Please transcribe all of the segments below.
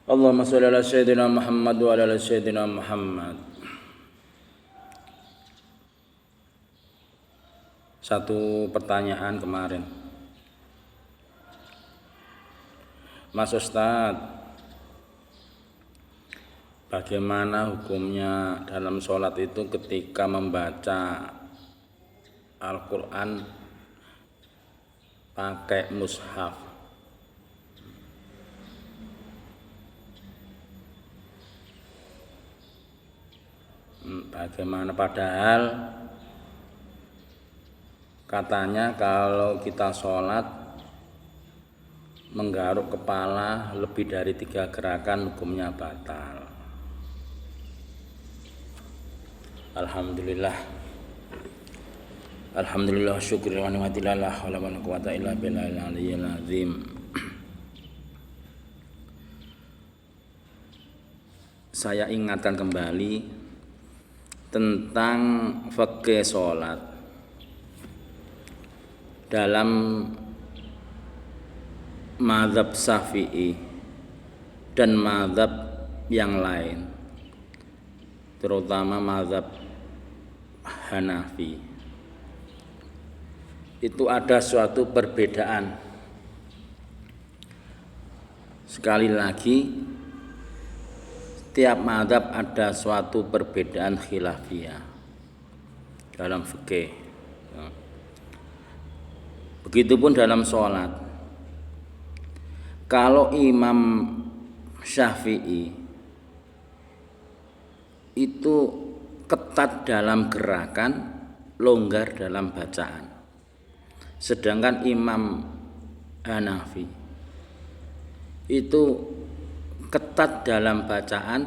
Allahumma sholli ala sayyidina Muhammad wa ala sayyidina Muhammad. Satu pertanyaan kemarin, Mas Ustadz, bagaimana hukumnya dalam sholat itu ketika membaca Al-Quran pakai mushaf? Bagaimana, padahal katanya kalau kita sholat menggaruk kepala lebih dari 3 gerakan hukumnya batal. Alhamdulillah syukur wa ni'matillah la haula wa la quwata illa billahil aliyyil azim. Saya ingatkan kembali tentang fikih sholat dalam mazhab Syafi'i dan mazhab yang lain, terutama mazhab Hanafi. Itu ada suatu perbedaan. Sekali lagi, tiap mazhab ada suatu perbedaan khilafiyah dalam fikih. Begitupun dalam sholat. Kalau Imam Syafi'i itu ketat dalam gerakan, longgar dalam bacaan. Sedangkan Imam Hanafi itu ketat dalam bacaan,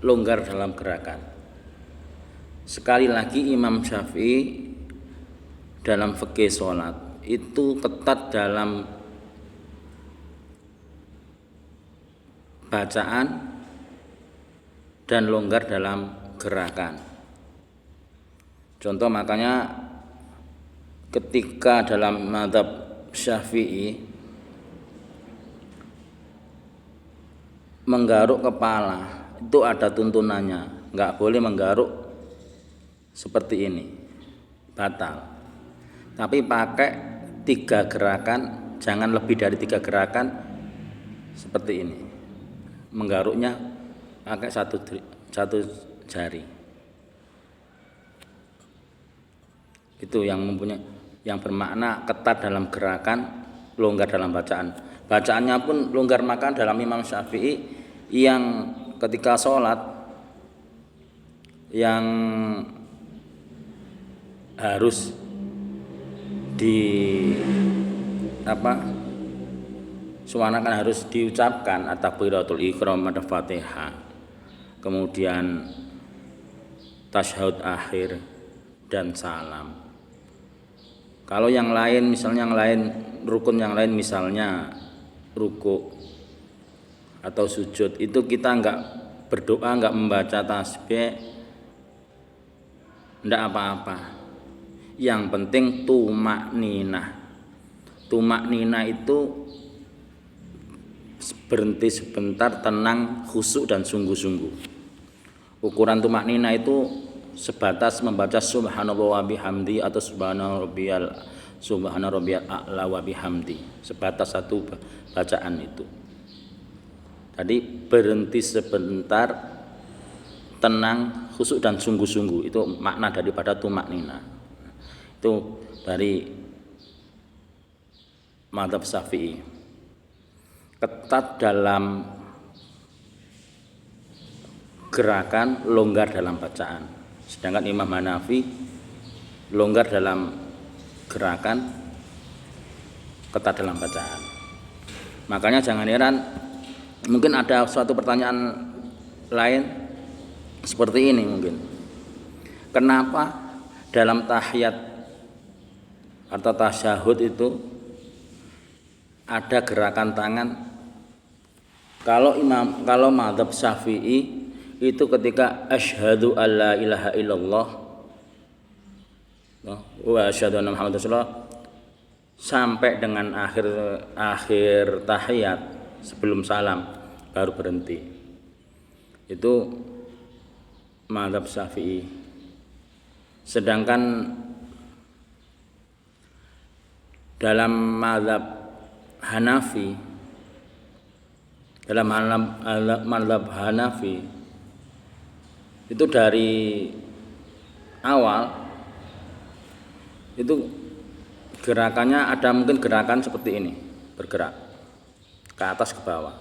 longgar dalam gerakan. Sekali lagi, Imam Syafi'i dalam fikih sholat itu ketat dalam bacaan dan longgar dalam gerakan. Contoh, makanya ketika dalam mazhab Syafi'i menggaruk kepala itu ada tuntunannya, nggak boleh menggaruk seperti ini, batal. Tapi pakai 3 gerakan, jangan lebih dari 3 gerakan seperti ini. Menggaruknya pakai satu jari. Itu yang bermakna ketat dalam gerakan, longgar dalam bacaan. Bacaannya pun longgar, makan dalam Imam Syafi'i yang ketika sholat yang harus suanakan, harus diucapkan at-takbiratul ihram, ada Fatihah, kemudian tasyahud akhir dan salam. Kalau yang lain, misalnya rukun yang lain, misalnya ruku atau sujud, itu kita enggak berdoa, enggak membaca tasbih, enggak apa-apa. Yang penting tumakninah. Tumakninah itu berhenti sebentar, tenang, khusyuk dan sungguh-sungguh. Ukuran tumakninah itu sebatas membaca subhanallah wa bihamdi atau subhana rabbiyal a'la wa bihamdi, sebatas satu bacaan itu. Tadi berhenti sebentar, tenang, khusyuk dan sungguh-sungguh, itu makna daripada tumakninah. Itu dari mazhab Syafi'i. Ketat dalam gerakan, longgar dalam bacaan. Sedangkan Imam Hanafi longgar dalam gerakan, ketat dalam bacaan. Makanya jangan heran, mungkin ada suatu pertanyaan lain seperti ini mungkin. Kenapa dalam tahiyat atau tasyahud itu ada gerakan tangan? Kalau mazhab Syafi'i itu ketika asyhadu alla ilaha illallah wa asyhadu anna Muhammadar Rasulullah sampai dengan akhir tahiyat sebelum salam baru berhenti. Itu mazhab Syafi'i. Sedangkan dalam mazhab Hanafi, itu dari awal itu gerakannya ada mungkin gerakan seperti ini, bergerak ke atas ke bawah.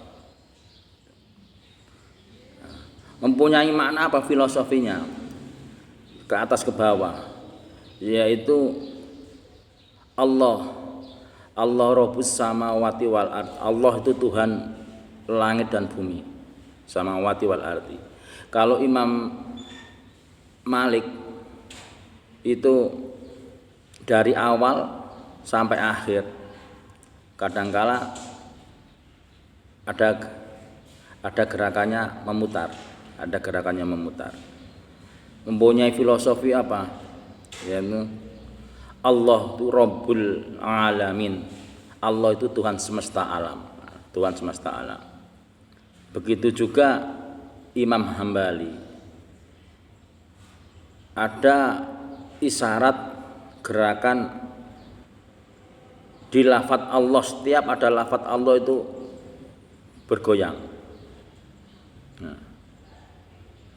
Mempunyai makna apa filosofinya? Ke atas ke bawah, yaitu Allah Rabbus samawati wal ard. Allah itu Tuhan langit dan bumi, samawati wal ardi. Kalau Imam Malik itu dari awal sampai akhir, kadangkala ada gerakannya memutar, mempunyai filosofi apa? Yaitu Allah itu Rabbul Alamin. Allah itu Tuhan semesta alam. Begitu juga Imam Hambali. Ada isyarat gerakan di lafadz Allah, setiap ada lafadz Allah itu bergoyang. Nah,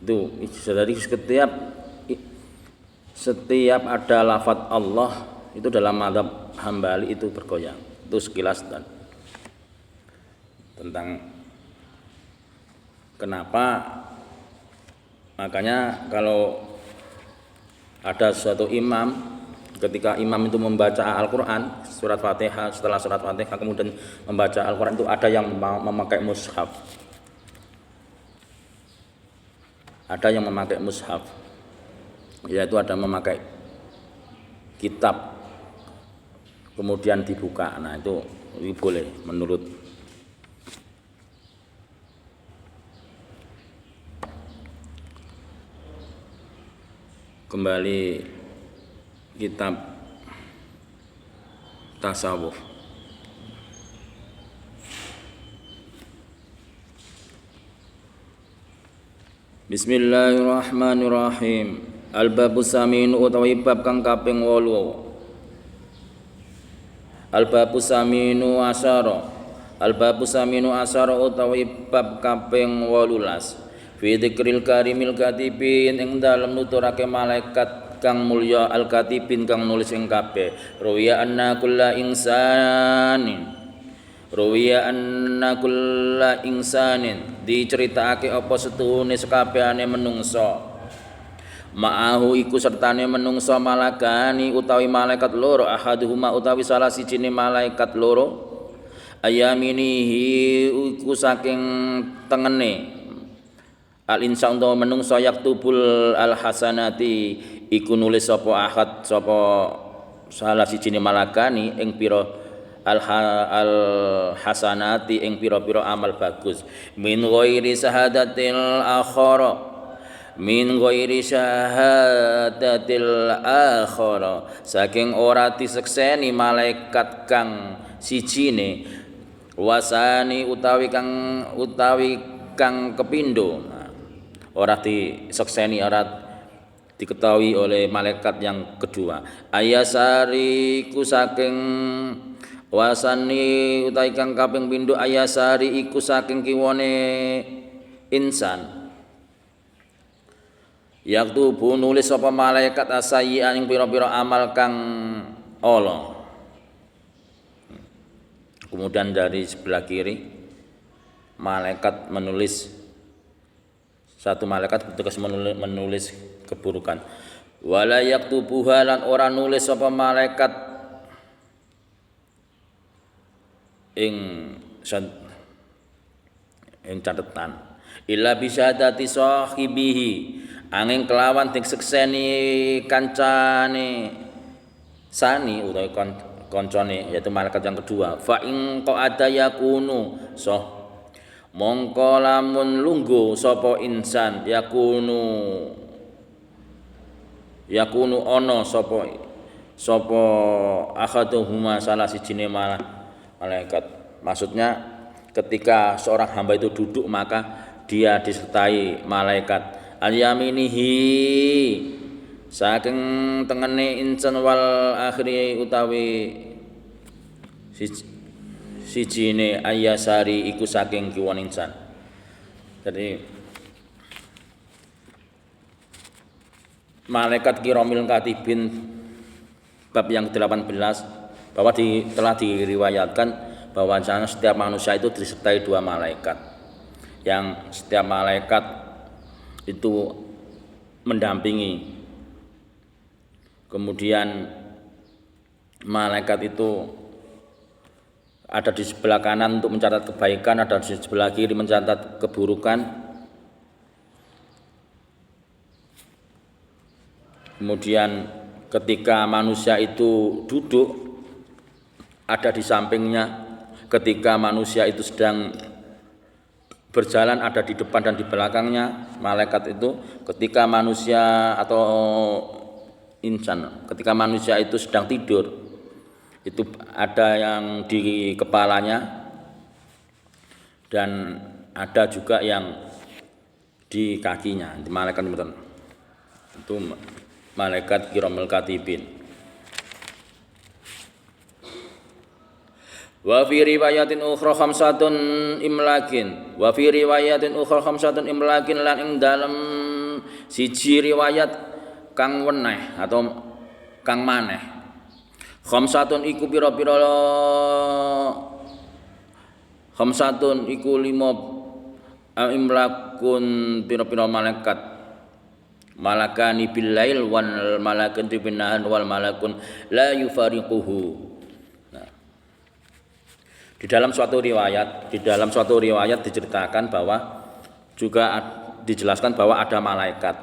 itu jadi setiap ada lafadz Allah itu dalam mazhab Hambali itu bergoyang. Itu sekilas dan tentang kenapa, makanya kalau ada suatu imam, ketika imam itu membaca Al-Quran, surat Fatihah, setelah surat Fatihah kemudian membaca Al-Quran, itu ada yang memakai mushaf. Yaitu ada memakai kitab kemudian dibuka. Nah itu boleh menurut kembali kitab tasawuf. Bismillahirrahmanirrahim. Al-babus samin utawi bab kang kaping 8. Al-babus saminu asyara utawi bab kaping 18. Fi dzikril karimil katibin ing dalem nuturake malaikat kang mulya al-katibin kang nulis ing kabeh. Ruwiya anna kulla insanin diceritakake apa setuhune sekabehane menungso. Ma'ahu iku sertane menungso malakani utawi malaikat loro, ahaduhuma utawi salah sijine malaikat loro, ayaminihi iku saking tengene al insan utawa menungso yaktubul al hasanati iku nulis sapa ahad sapa salah sijine malakani ing pira al hasanati ing pira-pira amal bagus, min ghairi syahadatil akhara saking ora disekseni malaikat kang sijine, wasani utawi kang kepindo, ora disekseni, ora diketahui oleh malaikat yang kedua. Ayasari ku saking wasani utawi kang kaping pindho, ayasari iku saking kiwane insan. Yaktubu nulis sapa malaikat asayyi'an ing pira-pira amal kang ala. Kemudian dari sebelah kiri malaikat menulis, satu malaikat bertugas menulis keburukan. Wala yaktubuha lan ora nulis sapa malaikat ing catatan illa bisyadati sahibihi angin kelawan disekseni kancane sani utawa koncone, yaitu malaikat yang kedua. Fa in qa'ada yakunu mongko lamun lungguh sapa insan, yakunu ana sapa ahaduhuma salah sijine malaikat. Maksudnya ketika seorang hamba itu duduk maka dia disertai malaikat al-yaminihi saking tengene insan wal akhiri utawi sijine ayasari iku saking kiwan insan. Jadi malaikat kiramil katibin bab yang ke-18 bahwa telah diriwayatkan bahwasanya setiap manusia itu disertai dua malaikat, yang setiap malaikat itu mendampingi. Kemudian malaikat itu ada di sebelah kanan untuk mencatat kebaikan, ada di sebelah kiri mencatat keburukan. Kemudian ketika manusia itu duduk, ada di sampingnya. Ketika manusia itu sedang berjalan, ada di depan dan di belakangnya malaikat itu. Ketika manusia atau insan, ketika manusia itu sedang tidur, itu ada yang di kepalanya dan ada juga yang di kakinya. Malaikat itu malaikat kiramul katibin. Wa fi riwayatin ukhra khamsatun imlakin, wa fi riwayatin ukhra khamsatun imlakin, lan ing dalem siji riwayat kang weneh atau kang maneh. Khamsatun iku pira-pira, khamsatun iku 5 imlakun pira-pira malaikat. Malakani bil lail wal malakun bin nahar wal malakun la yufariquhu. Di dalam suatu riwayat diceritakan bahwa juga dijelaskan bahwa ada malaikat.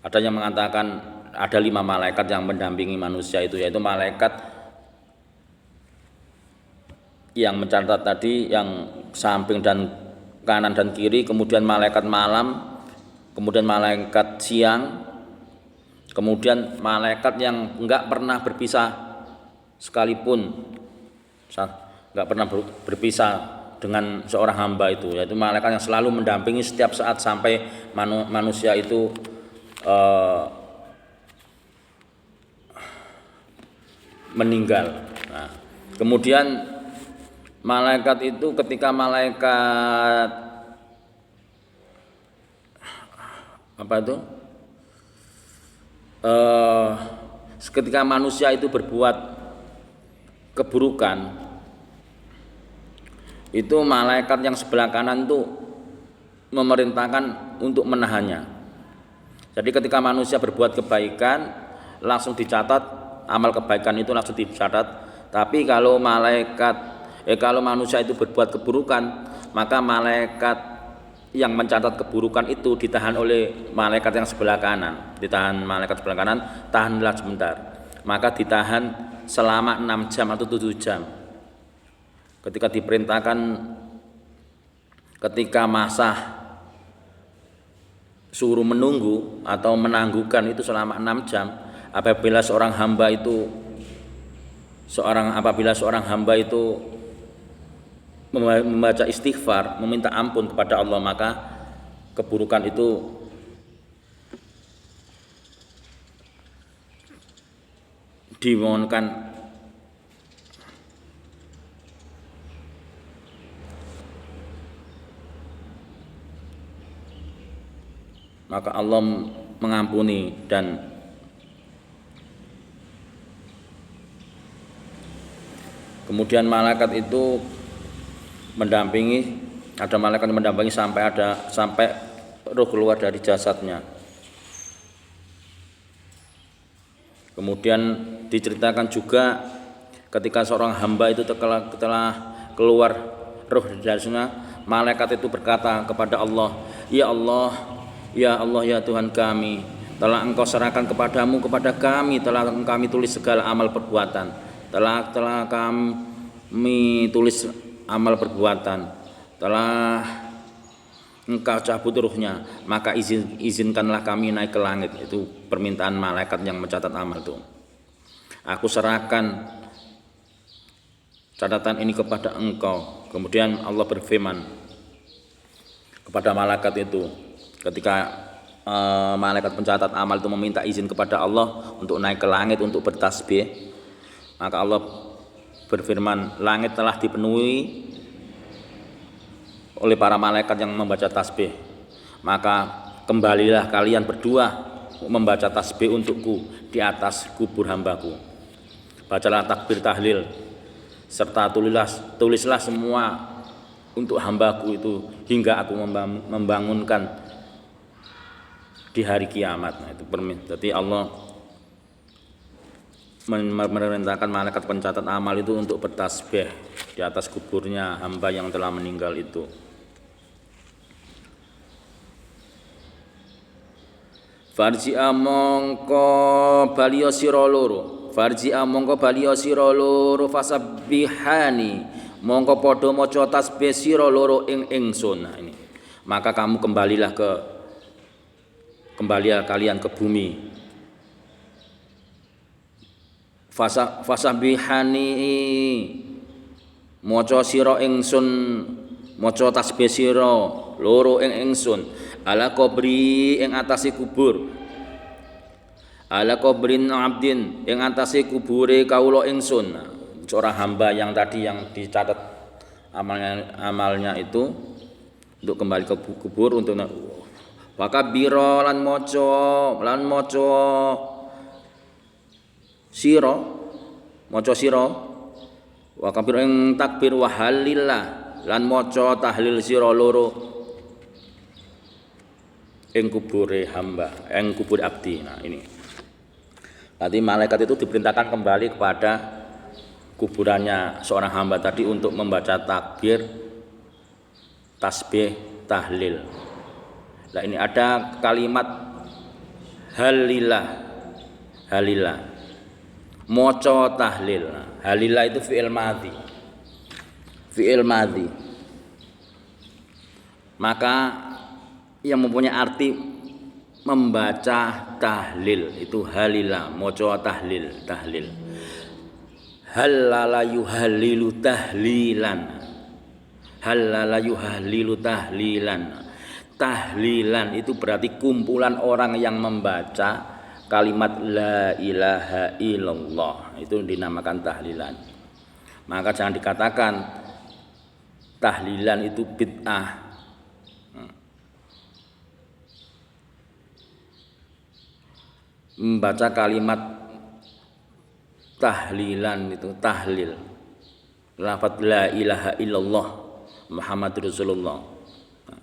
Ada yang mengatakan ada 5 malaikat yang mendampingi manusia itu, yaitu malaikat yang mencatat tadi, yang samping dan kanan dan kiri, kemudian malaikat malam, kemudian malaikat siang, kemudian malaikat yang enggak pernah berpisah sekalipun. Enggak pernah berpisah dengan seorang hamba itu, yaitu malaikat yang selalu mendampingi setiap saat sampai manusia itu meninggal. Nah, kemudian malaikat itu ketika malaikat ketika manusia itu berbuat keburukan, itu malaikat yang sebelah kanan itu memerintahkan untuk menahannya. Jadi ketika manusia berbuat kebaikan langsung dicatat, amal kebaikan itu langsung dicatat. Tapi kalau kalau manusia itu berbuat keburukan, maka malaikat yang mencatat keburukan itu ditahan oleh malaikat yang sebelah kanan. Ditahan malaikat sebelah kanan, tahanlah sebentar. Maka ditahan selama 6 jam atau 7 jam. Ketika diperintahkan, ketika masa suruh menunggu atau menangguhkan itu selama 6 jam. Apabila seorang hamba itu membaca istighfar, meminta ampun kepada Allah, maka keburukan itu dimohonkan maka Allah mengampuni. Dan kemudian malaikat itu mendampingi, ada malaikat yang mendampingi sampai roh keluar dari jasadnya. Kemudian diceritakan juga ketika seorang hamba itu telah keluar roh dari jasadnya, malaikat itu berkata kepada Allah, "Ya Allah, ya Allah, ya Tuhan kami, telah Engkau serahkan kepadamu, kepada kami telah kami tulis segala amal perbuatan, telah kami tulis amal perbuatan, telah Engkau cabut ruhnya, maka izinkanlah kami naik ke langit." Itu permintaan malaikat yang mencatat amal itu. Aku serahkan catatan ini kepada engkau. Kemudian Allah berfirman kepada malaikat itu ketika malaikat pencatat amal itu meminta izin kepada Allah untuk naik ke langit untuk bertasbih, maka Allah berfirman, langit telah dipenuhi oleh para malaikat yang membaca tasbih, maka kembalilah kalian berdua membaca tasbih untukku di atas kubur hambaku. Bacalah takbir tahlil serta tulislah semua untuk hambaku itu hingga aku membangunkan di hari kiamat. Nah, itu berarti Allah memerintahkan malaikat pencatat amal itu untuk bertasbih di atas kuburnya hamba yang telah meninggal itu. Farji'a mongko baliyo sira loro, farji'a mongko baliyo sira loro fasabbihani mongko padha maca tasbih sira loro ing ingsun. Nah, ini maka kamu kembalilah kalian ke bumi. Fasabbihani maca sira ingsun, maca tasbih sira loro ing ingsun. Ala kubri ing atase kubur, ala kubrin abdin ing atase kubure kawula ingsun. Seorang hamba yang tadi yang dicatat amalnya itu untuk kembali ke kubur untuk wakabira lan maca sira wakabira ing takbir wa halillah lan maca tahlil sira loro ing kubure hamba, ing kubur abdi. Nah, ini. Berarti malaikat itu diperintahkan kembali kepada kuburannya seorang hamba tadi untuk membaca takbir, tasbih, tahlil. Nah, ini ada kalimat halillah. Maca tahlil. Nah, halillah itu fi'il madhi. Maka yang mempunyai arti membaca tahlil itu halillah, maca tahlil. Halala yuhallilu tahlilan. Tahlilan itu berarti kumpulan orang yang membaca kalimat la ilaha illallah, itu dinamakan tahlilan. Maka jangan dikatakan tahlilan itu bid'ah. Membaca kalimat tahlilan itu tahlil, lafaz la ilaha illallah Muhammad Rasulullah. Nah,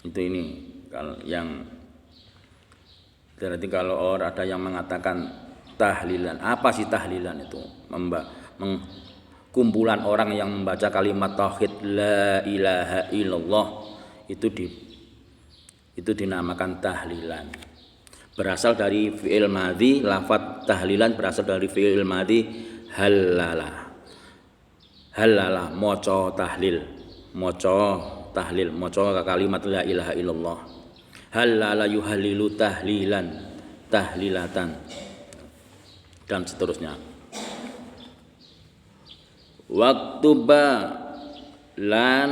itu ini kalau yang berarti kalau orang ada yang mengatakan tahlilan, apa sih tahlilan itu? Kumpulan orang yang membaca kalimat tauhid la ilaha illallah itu dinamakan tahlilan. Berasal dari fi'il madhi, lafaz tahlilan berasal dari fi'il madhi halala, maca tahlil, maca kalimat la ilaha illallah. Halala yuhallilu tahlilatan dan seterusnya. Waktuba lan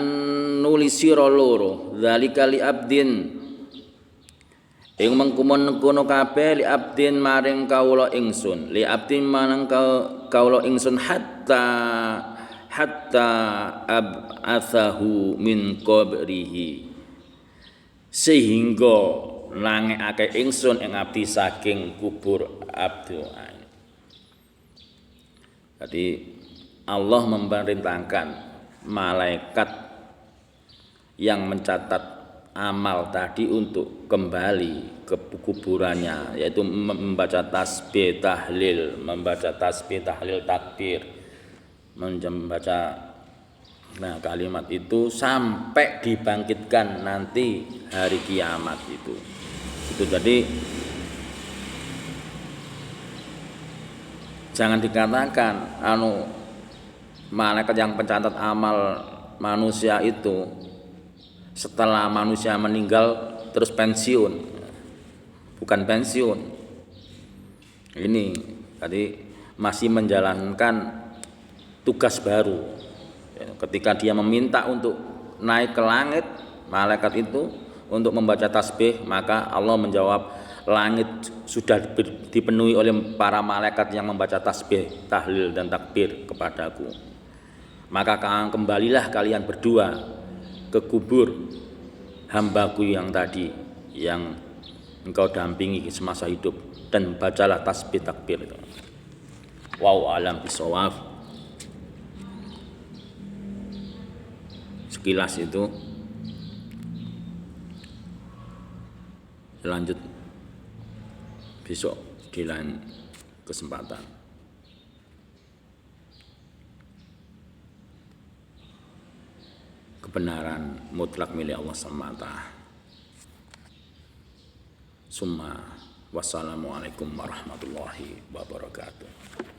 nulisira loro zalika li abdin ing mengkono kabeh li abdin maring kawula ingsun, li abdin marang kawula ingsun hatta ab'atsahu min qabrihi, sehingga nangekake ingsun ing abdi saking kubur abdi. Jadi Allah memerintahkan malaikat yang mencatat amal tadi untuk kembali ke kuburannya, yaitu membaca tasbih tahlil, takbir, membaca kalimat itu sampai dibangkitkan nanti hari kiamat itu. Jadi jangan dikatakan malaikat yang pencatat amal manusia itu setelah manusia meninggal terus pensiun. Bukan pensiun. Ini tadi masih menjalankan tugas baru. Ketika dia meminta untuk naik ke langit, malaikat itu untuk membaca tasbih, maka Allah menjawab, langit sudah dipenuhi oleh para malaikat yang membaca tasbih, tahlil dan takbir kepadaku. Maka kembalilah kalian berdua ke kubur hambaku yang tadi, yang engkau dampingi semasa hidup, dan bacalah tasbih takbir itu. Wallahu a'lam bishawab. Sekilas itu. Lanjut besok di lain kesempatan. Kebenaran mutlak milik Allah SWT. Summa wassalamualaikum warahmatullahi wabarakatuh.